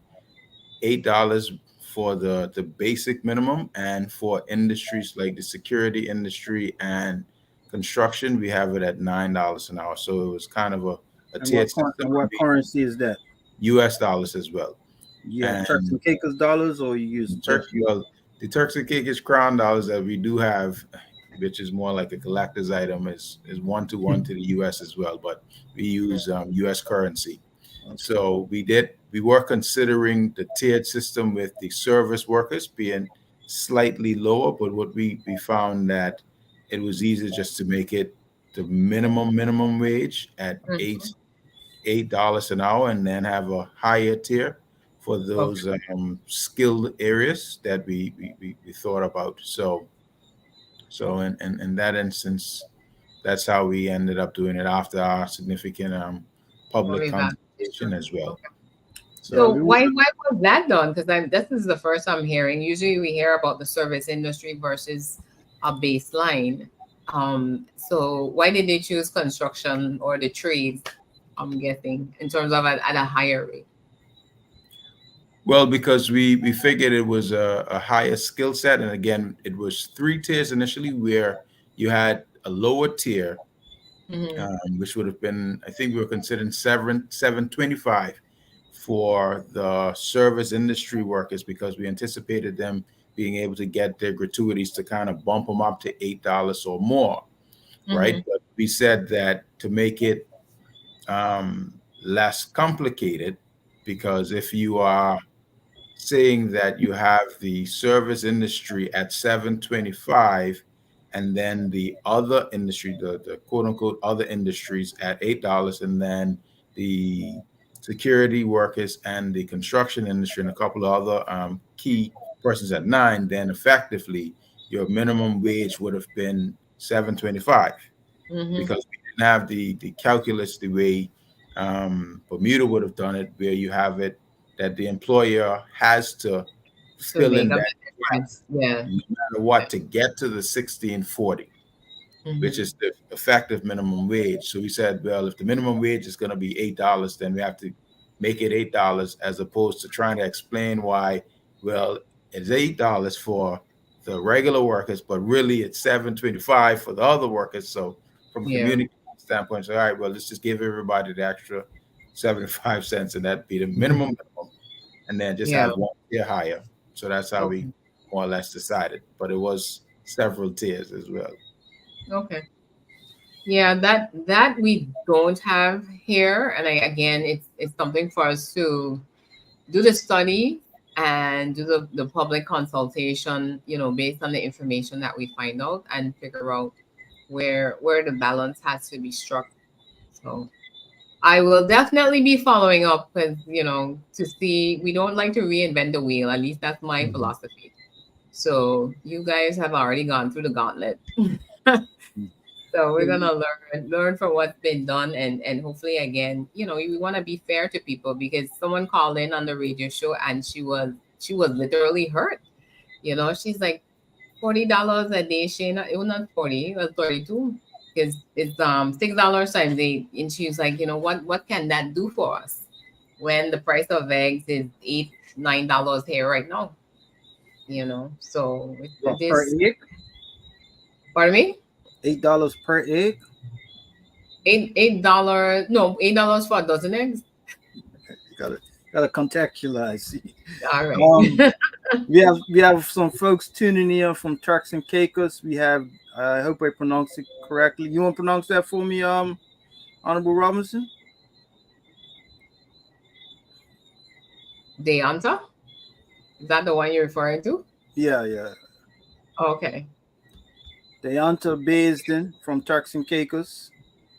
$8 for the basic minimum, and for industries like the security industry and construction, we have it at $9 an hour. So it was kind of a And tiered system, and what currency is that? US dollars as well. You have Turks And and Caicos dollars, or you use Turks, well, the Turks and Caicos crown dollars that we do have, which is more like a collector's item, is 1 to 1 to the US as well, but we use US currency. So we were considering the tiered system with the service workers being slightly lower, but what we found that it was easier just to make it the minimum wage at Mhm. $8 an hour, and then have a higher tier for those skilled areas that we thought about. So in that instance, that's how we ended up doing it after our significant public Only that. consultation as well. Yeah, So we why was that done? Because this is the first I'm hearing. Usually we hear about the service industry versus a baseline. So why did they choose construction or the trades? I'm guessing in terms of at a higher rate. Well, because we figured it was a higher skill set, and again, it was 3 tiers initially, where you had a lower tier, Mhm. which would have been, I think we were considering 725 for the service industry workers, because we anticipated them being able to get their gratuities to kind of bump them up to $8 or more, right? Mhm. But we said that to make it less complicated, because if you are saying that you have the service industry at 725, and then the other industry, the quote unquote other industries at $8, and then the security workers and the construction industry and a couple of other key persons at 9, then effectively your minimum wage would have been 725, Mhm. because we didn't have the calculus the way Bermuda would have done it, where you have it that the employer has to To fill make in up that the difference. Yeah. no matter what to get to the 1640, which Mhm. is the effective minimum wage. So we said, well, if the minimum wage is going to be $8, then we have to make it $8, as opposed to trying to explain why, well, it's $8 for the regular workers, but really it's 725 for the other workers. So from a Yeah. community standpoint, so all right, well, let's just give everybody the extra 75 cents, and that be the minimum, and then just Yeah. have one tier higher. So that's how we Okay. more or less decided. But it was several tiers as well. Okay. Yeah, that we don't have here, and again, it's something for us to do the study and do the public consultation, based on the information that we find out, and figure out where the balance has to be struck. So I will definitely be following up with, to see. We don't like to reinvent the wheel. At least that's my Mhm. philosophy. So you guys have already gone through the gauntlet. So we're gonna learn from what's been done, and hopefully again, we want to be fair to people, because someone called in on the radio show and she was literally hurt. She's like, $40 a day, Shayna. It was not 40, it was 32. Because it's $6 times 8. And she was like, what can that do for us when the price of eggs is $8, $9 here right now? So What, it per is. egg? Pardon me. $8 per egg. $8, no, $8 for a dozen eggs. You gotta contextualize. See. All Um, right. we have some folks tuning in from Turks and Caicos. We have, I hope I pronounced it correctly. You want to pronounce that for me, Honorable Robinson? Deanta, is that the one you're referring to? Yeah. Okay. Deonta Baisden from Turks and Caicos.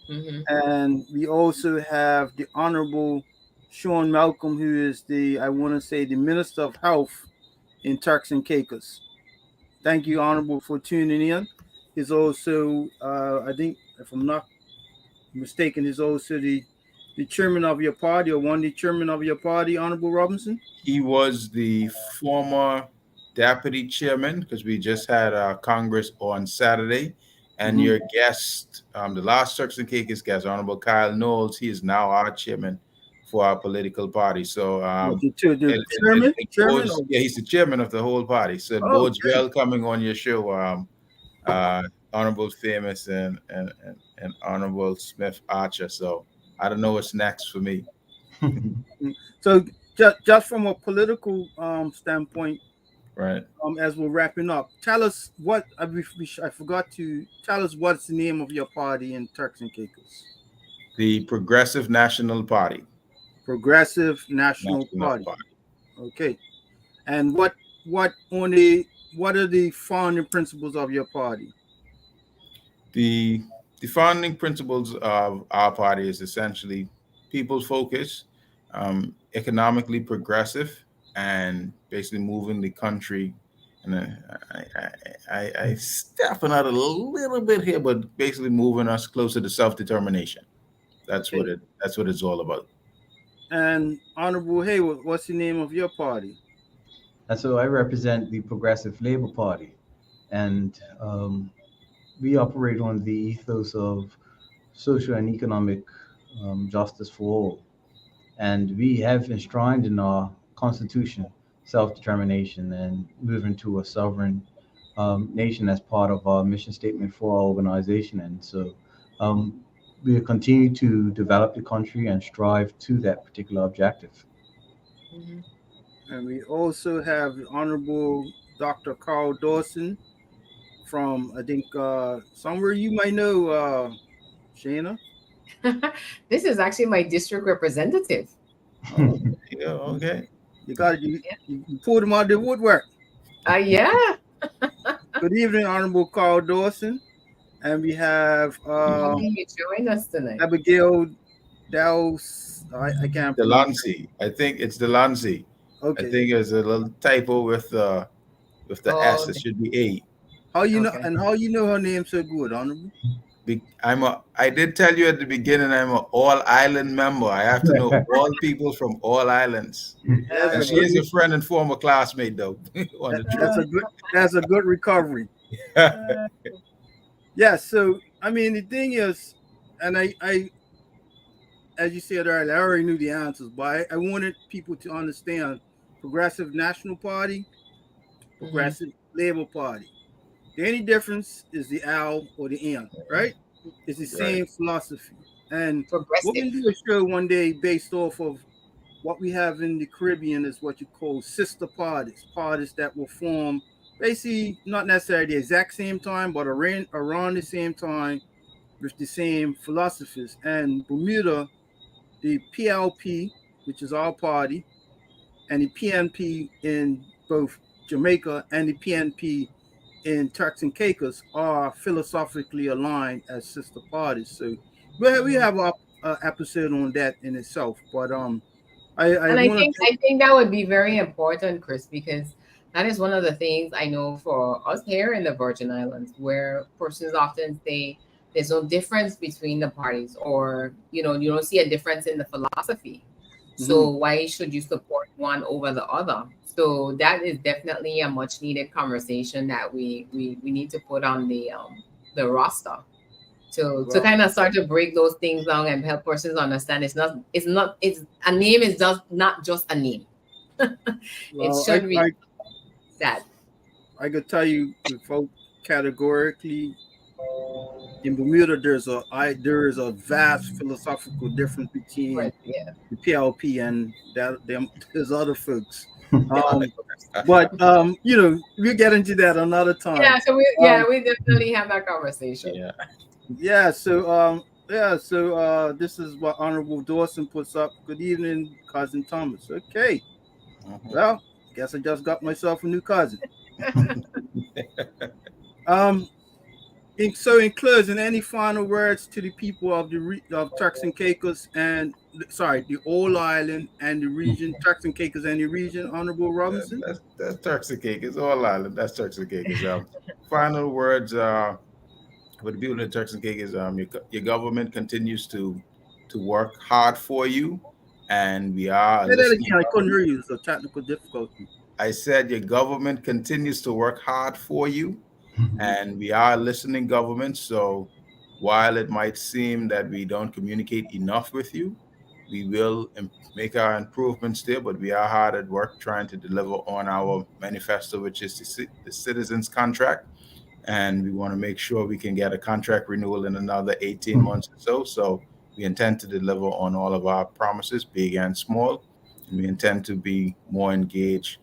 Mm-hmm. And we also have the Honorable Sean Malcolm, who is I want to say, the Minister of Health in Turks and Caicos. Thank you, Honorable, for tuning in. He's also, I think, if I'm not mistaken, he's also the chairman of your party, or one of the chairman of your party, Honorable Robinson. He was the former deputy chairman, because we just had Congress on Saturday. And your guest, the last Turks and Caicos guest, Honorable Kyle Knowles, he is now our chairman for our political party. So The chairman, bodes, yeah, he's the chairman of the whole party. So it bodes okay. well coming on your show, Honorable Famous and Honorable Smith Archer. So I don't know what's next for me. So just from a political standpoint, Right. As we're wrapping up, tell us what I forgot to tell us what's the name of your party in Turks and Caicos. The Progressive National Party. Progressive National Party. Okay. And what are the founding principles of your party? The founding principles of our party is essentially people focused, economically progressive, and basically moving the country. And I stepping out a little bit here, but basically moving us closer to self-determination. That's what it's all about. And Honorable Hayward, what's the name of your party? And so I represent the Progressive Labor Party, and we operate on the ethos of social and economic justice for all. And we have enshrined in our Constitution self-determination and moving to a sovereign nation as part of our mission statement for our organization. And so we will continue to develop the country and strive to that particular objective. Mhm. And we also have the Honorable Dr. Carl Dawson from, I think, somewhere you might know, Shaina. This is actually my district representative. Oh, yeah, okay. You pulled him out of the woodwork. Yeah. Good evening, Honorable Carl Dawson. And we have How can you join us tonight? Abigail Dows. I can't Delancey. I think it's Delancey. Okay. I think there's a little typo with the S. It should be A. How you know? And how you know her name so good, Honorable? I did tell you at the beginning I'm an all island member. I have to know all people from all islands. And she is a friend and former classmate, though. That's a good recovery. Yeah. So I mean, the thing is, and I as you said earlier, I already knew the answers, but I wanted people to understand Progressive National Party, Progressive Labor Party. The only difference is the L or the M, right? It's the same philosophy. And we're going to do a show one day based off of what we have in the Caribbean is what you call sister parties that will form basically not necessarily the exact same time, but around the same time with the same philosophies. And Bermuda, the PLP, which is our party, and the PNP in both Jamaica and the PNP in Turks and Caicos are philosophically aligned as sister parties. So we have an episode on that in itself. But I think that would be very important, Chris, because that is one of the things I know for us here in the Virgin Islands, where persons often say there's no difference between the parties, or you don't see a difference in the philosophy. So why should you support one over the other? So that is definitely a much needed conversation that we need to put on the roster to kind of start to break those things down and help persons understand it's a name is just not just a name. It should be that. I could tell you folks categorically in Bermuda there is a vast philosophical difference between the PLP and there's other folks. But we'll get into that another time. Yeah, so we definitely have that conversation. So this is what Honorable Dawson puts up. Good evening, Cousin Thomas. Okay. Well, guess I just got myself a new cousin. So in closing, any final words to the people of of Turks and Caicos and the whole island and the region, Turks and Caicos and the region, Honorable Robinson? That's Turks and Caicos, all island. That's Turks and Caicos. Final words for the people in Turks and Caicos. Your government continues to work hard for you, and we are. Say that again. I couldn't hear you. It's a technical difficulty. I said your government continues to work hard for you. And we are a listening government. So while it might seem that we don't communicate enough with you, We will make our improvements there, but we are hard at work trying to deliver on our manifesto, which is the citizens contract. And we want to make sure we can get a contract renewal in another 18 months or so. So we intend to deliver on all of our promises, big and small, and we intend to be more engaged.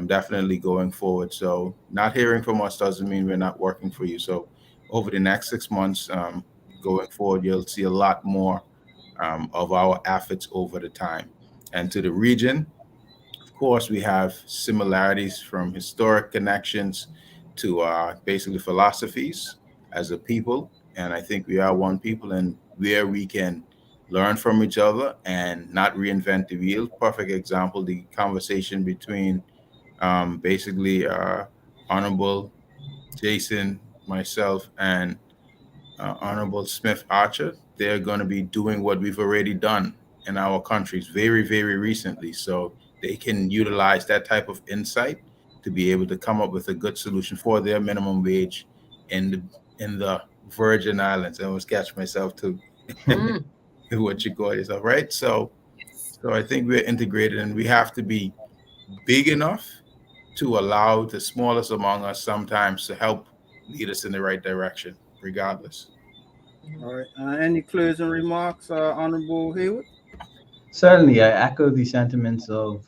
Definitely going forward. So not hearing from us doesn't mean we're not working for you. So over the next 6 months, going forward, you'll see a lot more of our efforts over the time. And to the region, of course, we have similarities from historic connections to basically philosophies as a people. And I think we are one people, and where we can learn from each other and not reinvent the wheel. Perfect example, the conversation between basically Honorable Jason, myself, and Honorable Smith Archer. They're going to be doing what we've already done in our countries very, very recently. So they can utilize that type of insight to be able to come up with a good solution for their minimum wage in the Virgin Islands. I almost catch myself to Mm, what you call yourself, right? So yes. so I think we're integrated, and we have to be big enough to allow the smallest among us sometimes to help lead us in the right direction, regardless. Mhm. All right. Any closing remarks, Honorable Hayward? Certainly, I echo the sentiments of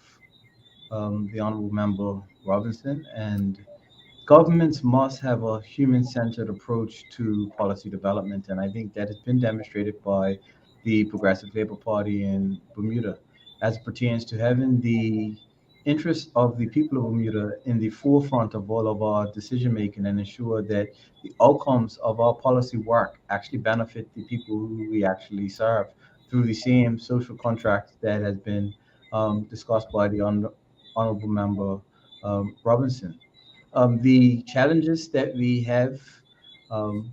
the Honorable Member Robinson, and governments must have a human centered approach to policy development. And I think that has been demonstrated by the Progressive Labor Party in Bermuda as it pertains to having the interests of the people of Bermuda in the forefront of all of our decision making and ensure that the outcomes of our policy work actually benefit the people who we actually serve through the same social contract that has been discussed by the Honorable Member Robinson. The challenges that we have um,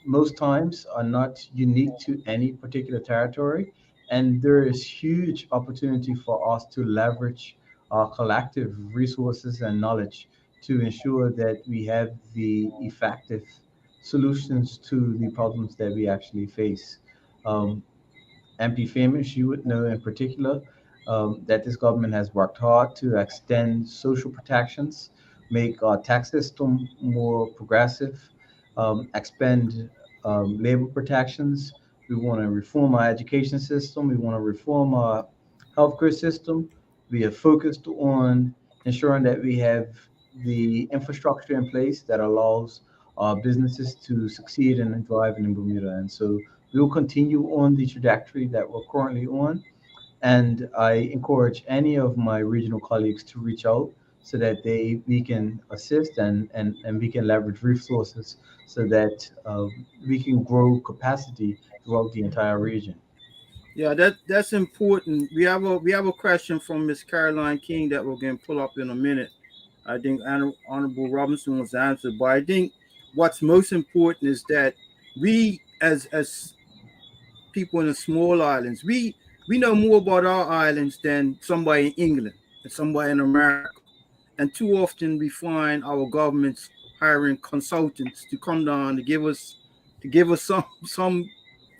most times are not unique to any particular territory, and there is huge opportunity for us to leverage our collective resources and knowledge to ensure that we have the effective solutions to the problems that we actually face. Um, MP Famous, you would know in particular that this government has worked hard to extend social protections, make our tax system more progressive, expand labor protections. We want to reform our education system. We want to reform our healthcare system. We are focused on ensuring that we have the infrastructure in place that allows our businesses to succeed and thrive in Bermuda. And so we will continue on the trajectory that we're currently on. And I encourage any of my regional colleagues to reach out so that we can assist and we can leverage resources so that we can grow capacity throughout the entire region. Yeah, that's important. We have a question from Miss Caroline King that we're going to pull up in a minute. I think Honorable Robinson was answered, but I think what's most important is that we, as people in the small islands, we know more about our islands than somebody in England and somebody in America. And too often we find our governments hiring consultants to come down to give us some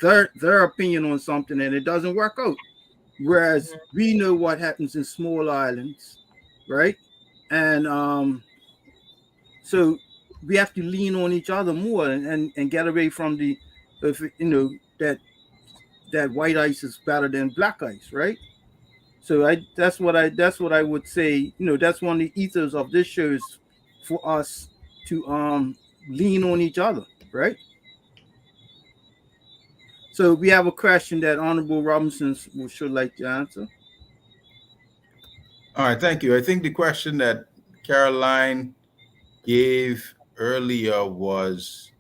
their opinion on something, and it doesn't work out. Whereas Mhm. we know what happens in small islands, right? And so we have to lean on each other more and get away from the, if that white ice is better than black ice, right? So that's what I would say. That's one of the ethos of this show is for us to lean on each other, right? So we have a question that Honorable Robinson should like to answer. All right, thank you. I think the question that Caroline gave earlier was,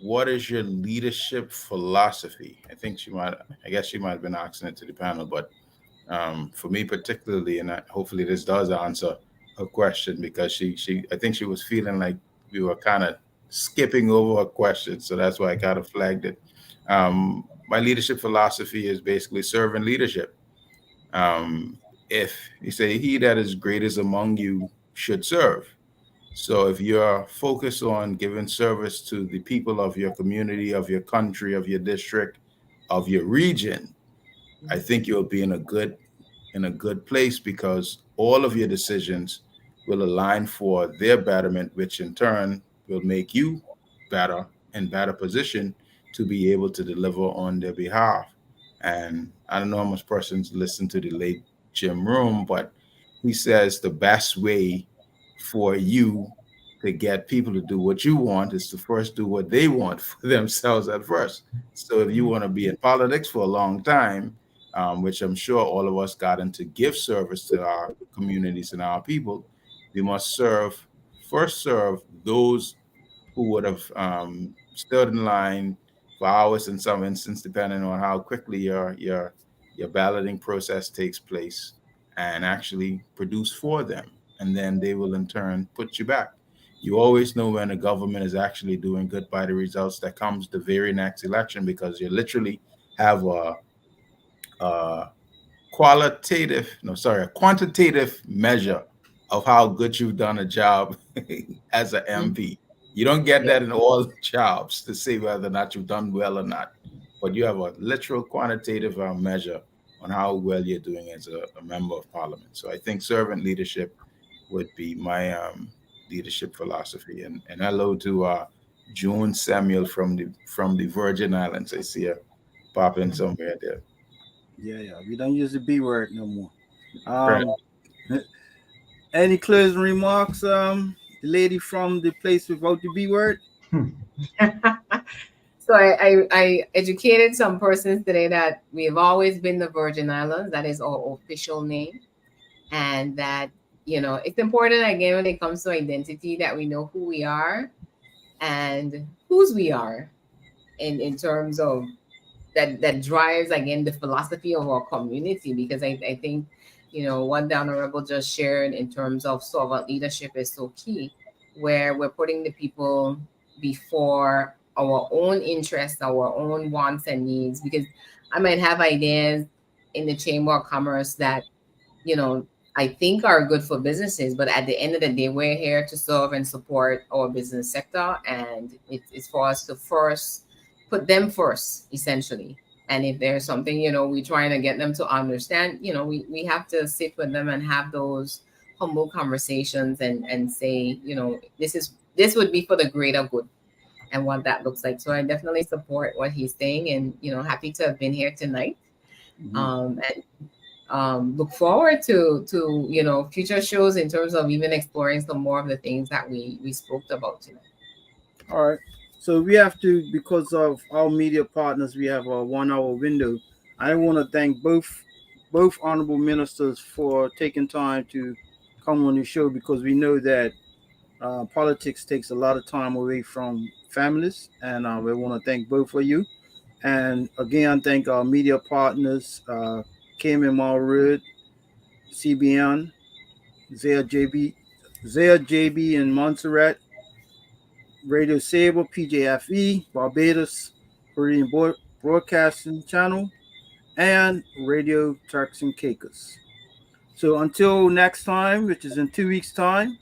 what is your leadership philosophy? I guess she might have been asking it to the panel, but for me particularly, and hopefully this does answer her question, because I think she was feeling like we were kind of skipping over her question, so that's why I kind of flagged it. My leadership philosophy is basically servant leadership. Um, if you say, "He that is greatest among you should serve," so if you're focused on giving service to the people of your community, of your country, of your district, of your region, I think you'll be in a good place, because all of your decisions will align for their betterment, which in turn will make you better and better position to be able to deliver on their behalf. And I don't know how much persons listen to the late Jim Room, but he says the best way for you to get people to do what you want is to first do what they want for themselves at first. So if you want to be in politics for a long time, which I'm sure all of us got into give service to our communities and our people, we must serve those who would have stood in line for hours in some instance, depending on how quickly your balloting process takes place, and actually produce for them. And then they will in turn put you back. You always know when a government is actually doing good by the results that comes the very next election, because you literally have a a quantitative measure of how good you've done a job as an MP. You don't get that in all jobs to say whether or not you've done well or not, but you have a literal quantitative measure on how well you're doing as a member of parliament. So I think servant leadership would be my leadership philosophy. And hello to June Samuel from the Virgin Islands. I see her pop in somewhere there. Yeah. We don't use the B word no more. Right. Any closing remarks, the lady from the place without the B word? So I educated some persons today that we have always been the Virgin Islands. That is our official name. And that, it's important, again, when it comes to identity, that we know who we are and whose we are in terms of that drives, again, the philosophy of our community. Because I think, what the Honorable just shared in terms of servant leadership is so key, where we're putting the people before our own interests, our own wants and needs. Because I might have ideas in the Chamber of Commerce that, I think are good for businesses, but at the end of the day, we're here to serve and support our business sector. And it's for us to first put them first, essentially. And if there's something, we're trying to get them to understand, we have to sit with them and have those humble conversations and say, this would be for the greater good and what that looks like. So I definitely support what he's saying, and, happy to have been here tonight. And look forward to future shows in terms of even exploring some more of the things that we spoke about tonight. All right. So we have to, because of our media partners, we have a 1 hour window. I want to thank both honorable ministers for taking time to come on the show, because we know that politics takes a lot of time away from families, and we want to thank both of you. And again, thank our media partners, Cayman, Marl, CBN, ZJB in Montserrat, Radio Saba, PJFE, Barbados, Korean Broadcasting Channel, and Radio Turks and Caicos. So until next time, which is in 2 weeks' time,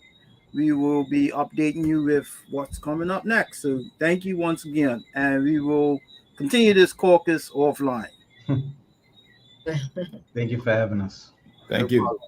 we will be updating you with what's coming up next. So thank you once again, and we will continue this caucus offline. Thank you for having us. Thank you. problem.